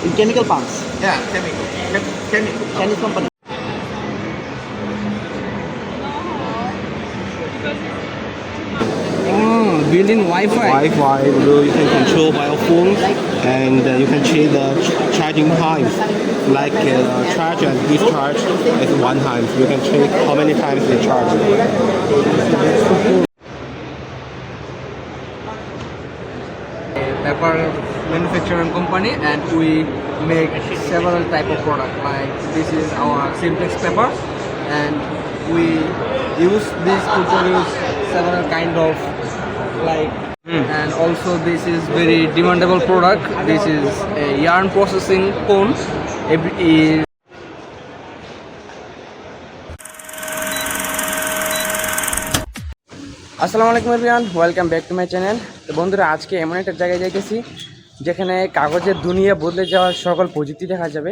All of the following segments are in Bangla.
In chemical pumps. Yeah, chemical. Chemical. Chinese company. Oh, built-in Wi-Fi. Wi-Fi, you can control by your phone, and you can change the charging times, like charge and discharge at one time. You can check how many times they charge. Paper manufacturing company, and we make several type of product. Like this is our simplex paper, and we use this to produce several kind of like. And also this is very demandable product. This is a yarn processing cone. আসসালামু আলাইকুম everyone, welcome back to my channel. তো বন্ধুরা, আজকে এমন একটা জায়গায় যাইতেছি যেখানে কাগজের দুনিয়া বদলে যাওয়ার সকল প্রযুক্তি দেখা যাবে।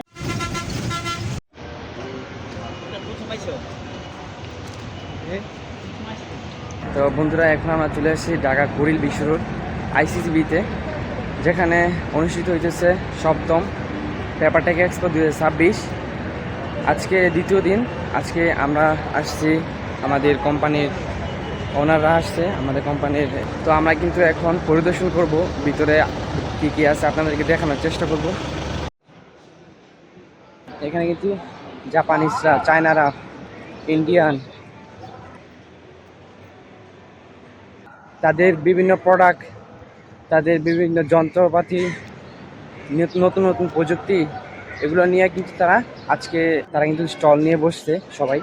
তো বন্ধুরা, এখন আমরা চলে এসেছি ঢাকা কুড়িল বিশ্ব রোড আইসিসিবিতে, যেখানে অনুষ্ঠিত হইতেছে সপ্তম পেপারটেক এক্সপো 2026। আজকে দ্বিতীয় দিন। আজকে আমরা আসছি, আমাদের কোম্পানির ওনাররা আসছে আমাদের কোম্পানির। তো আমরা কিন্তু এখন পরিদর্শন করব ভিতরে কী কী আছে, আপনাদেরকে দেখানোর চেষ্টা করব। এখানে কিন্তু জাপানিজরা, চায়নারা, ইন্ডিয়ান, তাদের বিভিন্ন প্রোডাক্ট, তাদের বিভিন্ন যন্ত্রপাতি, নতুন নতুন প্রযুক্তি, এগুলো নিয়ে কিন্তু তারা কিন্তু স্টল নিয়ে বসছে সবাই।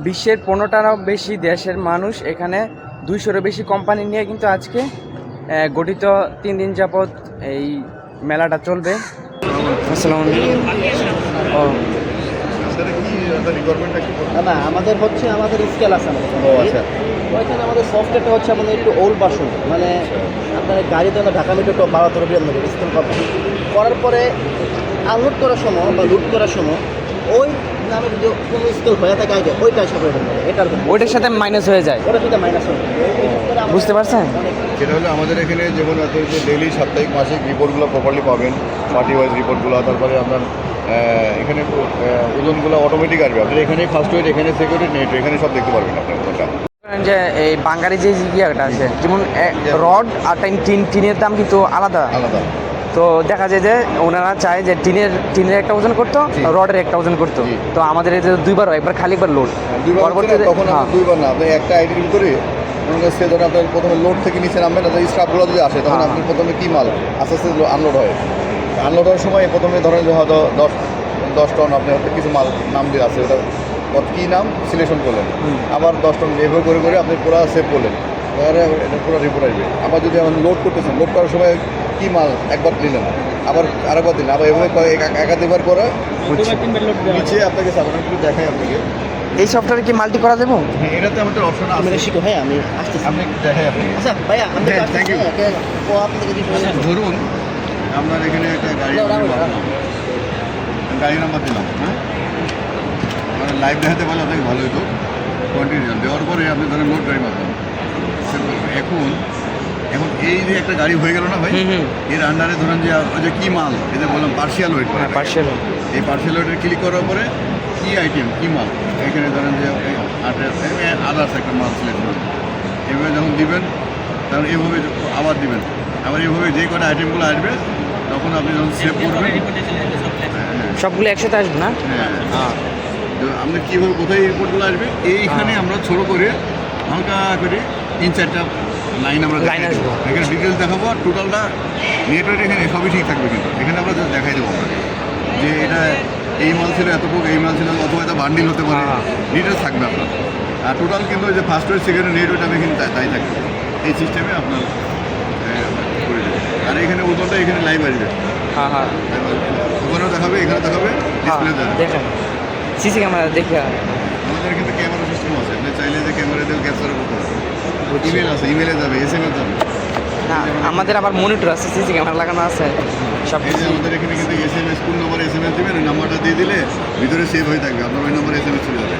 বিশ্বের 15টারও বেশি দেশের মানুষ, এখানে 200-এরও বেশি কোম্পানি নিয়ে কিন্তু আজকে গঠিত 3 দিন যাবৎ এই মেলাটা চলবে। আসসালামু আলাইকুম। না, আমাদের স্কেল আছে আমাদের। ওইখানে আমাদের সফটওয়্যারটা হচ্ছে আমাদের একটু ওল্ড ভার্সন, মানে আপনার গাড়িতে ঢাকা মিটার 12-13 স্কেল করার পরে আনলোড করার সময় বা লুট করার সময় ওই নামে যদি কোনো স্কেল হয়ে থাকে আগে ওইটা হিসাব হয়ে যাবে, ওইটার সাথে মাইনাস হয়ে যায়, ওটার সাথে মাইনাস হয়ে যায়। বুঝতে পারছেন? সেটা হলো আমাদের এখানে যেমন ডেইলি সাপ্তাহিক মাসিক রিপোর্টগুলো প্রপারলি পাবেন, পার্টি ওয়াইজ রিপোর্টগুলো। তারপরে আপনার এখানে ওজনগুলো অটোমেটিক আসবে। আপনার এখানে ফার্স্ট ওয়েট, এখানে সেকেন্ড ওয়েট, নেট, এখানে সব দেখতে পারবেন আপনার ওজনটা। যে এই বাঙালি যে ইয়েটা আছে, যেমন রড আর টিনের দাম কিন্তু আলাদা আলাদা। তো দেখা যায় যে ওনারা চায় যে টিনের একটা ওজন করতো, রডের একটা ওজন করতো। তো আমাদের এই যে দুইবার হয়, একবার খালি একবার লোড। পরবর্তীতে তখন দুইবার না, আপনি একটা আইটেম করে সে ধরুন আপনার প্রথমে লোড থেকে নিচে নামবেন, স্টাফগুলো যদি আসে তখন আপনি প্রথমে কী মাল আস্তে আস্তে আনলোড হয়। আনলোড হওয়ার সময় প্রথমে ধরেন যে হয়তো 10 টন আপনি হয়তো কিছু মাল নাম দিয়ে আছে, ওটা কী নাম সিলেকশন করলেন, আবার 10 টন এভাবে করে করে আপনি পুরো সেভ করলেন, এবারে এটা পুরো রিপোর্ট আসবে। আবার যদি আপনি লোড করতেছেন, লোড করার সময় কী মাল একবার নিলেন, আবার আরেকবার দিলেন, আবার এভাবে একাধিকবার করে নিচে আপনাকে একটু দেখাই আপনাকে। এই সফটওয়্যারে কি মাল্টি করা যাবে? হ্যাঁ, এটাতে আমাদের অপশন আছে। শিখো, হ্যাঁ আমি আসতেছি। আপনি দেখাই আপনি। আচ্ছা ভাইয়া, আমি থ্যাংক ইউ। ধরুন আপনার এখানে একটা গাড়ি নাম্বার দিলাম, হ্যাঁ, মানে লাইভ দেখাতে পারলে আপনাকে ভালো হতো। কন্টিনিউ দেওয়ার পরে আপনি ধরেন লোড গাড়ি মারবেন। এখন এই যে একটা গাড়ি হয়ে গেল না ভাই, এর আন্ডারে ধরেন যে ওই যে কী মাল, এতে বললাম পার্সিয়াল ওয়েট। এই পার্সিয়াল ওয়েটের ক্লিক করার পরে কী আইটেম, কী মাল, এখানে ধরেন যে আদার্স একটা মাল সিলেক্ট করবেন। এভাবে যখন দিবেন তখন এইভাবে আবার দিবেন, আবার এইভাবে যে কটা আইটেমগুলো আসবে তখন আপনি যখন সেভ করবেন সবগুলো একসাথে আসবে না? হ্যাঁ, আপনি কীভাবে কোথায় এই রিপোর্টগুলো আসবে, এইখানে আমরা ছোটো করে হালকা করে 3-4টা লাইন আমরা আসবো, এখানে ডিটেলস দেখাবো। আর টোটালটা নেটওয়ার্ক এখানে সবই ঠিক থাকবে, কিন্তু এখানে আমরা জাস্ট দেখাই দেবো আপনাকে যে এটা এই মাল ছিল এতটুকু, এই মাল ছিল অথবা এটা বান্ডিল হতে পারে, ডিটেলস থাকবে আপনার। আর টোটাল কিন্তু ওই যে first weight second net weight আমি এখানে তাই থাকবে, এই সিস্টেমে আপনার করে দেবে। আর এখানে ওজনটা এখানে লাইভ আসবে। ওখানেও দেখাবে, এখানে দেখাবে, ডিসপ্লে দেখাবে। দেখেন সিসি ক্যামেরা দেখে আমাদের আমাদের কিন্তু ক্যামেরা সিস্টেম আছে, আপনি চাইলে যে ক্যামেরা দিয়ে ক্যাপচার করতে পারবেন। ইমেল আছে, ইমেলে যাবে, SMS যাবে। না আমাদের আবার মনিটর আছে, সিসি ক্যামেরা লাগানো আছে সব এই যে আমাদের এখানে কিন্তু SMS কোন নম্বরে SMS দিবেন, ওই নাম্বারটা দিয়ে দিলে ভিতরে সেভ হয়ে থাকবে, আপনার ওই নম্বরে SMS চলে যাবে।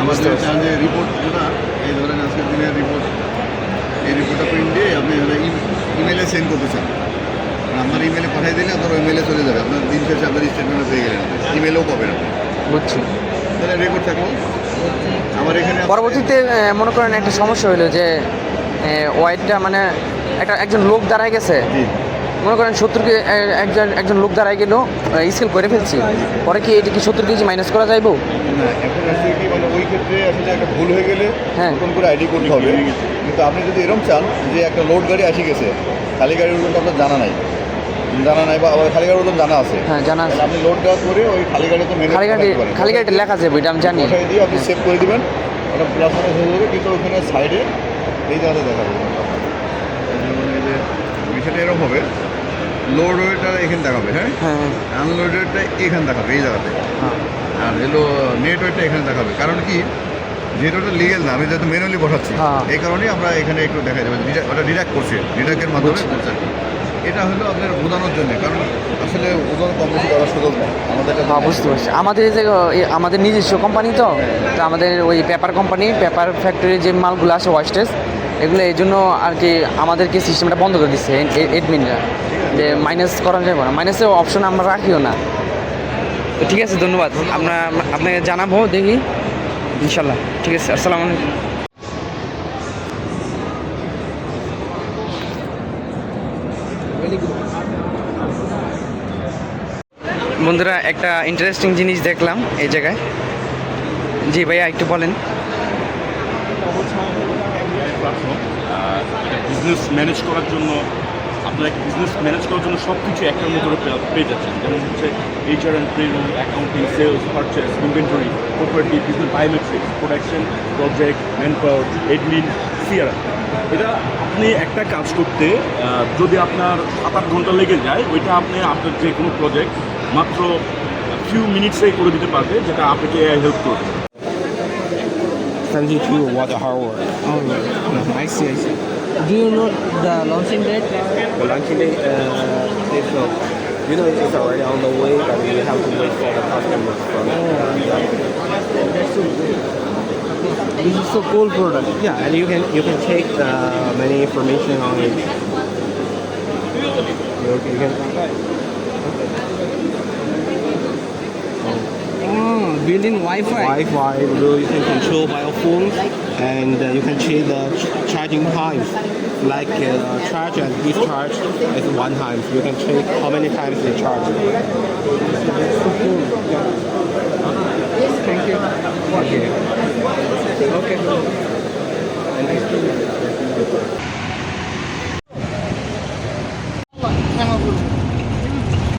আমাদের চান যে রিপোর্ট যেটা, এই ধরেন আজকের দিনের রিপোর্ট, এই রিপোর্টটা প্রিন্ট দিয়ে আপনি ইমেলে সেন্ড করতে চান, আপনার ইমেলে পাঠিয়ে দিলে আপনার ওই মেলে চলে যাবে, আপনার দিন শেষে আপনার স্টেটমেন্টে পেয়ে গেলেন, ইমেলেও পাবেন আপনি। বুঝছি। তাহলে রেকর্ড থাকলো। আমার এখানে পরবর্তীতে মনে করেন একটা সমস্যা হলো যে ওয়াইটটা মানে একজন লোক দাঁড়ায় গেছে, জি। মনে করেন 70 কেজি একজন লোক দাঁড়ায় গেল, স্কেল করে ফেলছি, পরে কি এটা কি 70 কেজি মাইনাস করা যাইবো? না, এখন আসলে কি মানে ওই ক্ষেত্রে আসলে একটা ভুল হয়ে গেলে হ্যাঁ। নতুন করে আইডি করতে হবে। কিন্তু আপনি যদি এরকম চান যে একটা লোড গাড়ি এসে গেছে, খালি গাড়ির ওজন তো আপনার জানা নাই বা আবার খালি গাড়ির ওজন জানা আছে, হ্যাঁ জানা আছে। তাহলে আপনি লোড দেওয়ার করে ওই খালি গাড়ি তো মেনে খালি গাড়িটা লেখা যাবে, এটা আমি জানি। ওটাই দিয়ে আপনি সেভ করে দিবেন, ওটা প্লাস মানে হয়ে যাবে, কিন্তু ওখানে সাইডে এই জায়গাটা দেখাবে। যেমন এই যে বিষয়টা এরকম হবে, লোড ওয়েটটা এখানে দেখাবে, হ্যাঁ, হ্যাঁ আনলোড ওয়েটটা এখানে দেখাবে এই জায়গাতে, হ্যাঁ আর এলো নেট ওয়েটটা এখানে দেখাবে। কারণ কি, যেহেতু ওটা লিগেল না, আমি যেহেতু ম্যানুয়ালি বসাচ্ছি, হ্যাঁ। এই কারণেই আমরা এখানে একটু দেখা যাবে ওটা ডিডাক্ট করছে, ডিডাক্টের মাধ্যমে বুঝছি। করছে আর কি। এটা হলো আপনার বোঝানোর জন্য, কারণ আসলে ওজন কম বেশি করার সুযোগ নেই আমাদের এটা। হ্যাঁ বুঝতে পারছি। আমাদের এই যে আমাদের নিজস্ব কোম্পানি তো আমাদের ওই পেপার কোম্পানি, পেপার ফ্যাক্টরির যে মালগুলো আসে ওয়েস্টেজ, এগুলো এই জন্য আর কি আমাদেরকে সিস্টেমটা বন্ধ করে দিচ্ছে এডমিনরা, যে মাইনাস করা যাবে না, মাইনাসের অপশন আমরা রাখিও না। তো ঠিক আছে, ধন্যবাদ। আপনাকে জানাবো, দেখি ইনশাল্লাহ। ঠিক আছে, আসসালামু আলাইকুম। বন্ধুরা একটা ইন্টারেস্টিং জিনিস দেখলাম এই জায়গায়। জি ভাইয়া একটু বলেন। বিজনেস ম্যানেজ করার জন্য, আপনার একটা বিজনেস ম্যানেজ করার জন্য সব কিছু একটার মধ্যে পেয়ে যাচ্ছেন, যেমন হচ্ছে HR and payroll, accounting, sales, purchase, inventory, property, business biometrics, production, project, man power, admin, CRM. এটা আপনি একটা কাজ করতে যদি আপনার 7-8 ঘন্টা লেগে যায়, ওইটা আপনি আপনার যে কোনো প্রজেক্ট মাত্র ফিউ মিনিটসেই করে দিতে পারবে, যেটা আপনাকে হেল্প করবে। 72 watt hour. I see. Do you know the launching date? The launching date is it's already on the way, but we have to wait for the customers from. This is so cool product. Yeah, and you can take many information on it. You can. Built-in Wi-Fi. Wi-Fi, you can control by your phone, and you can change the charging times. Like charge and discharge is 1 time. You can check how many times they charge. So cool.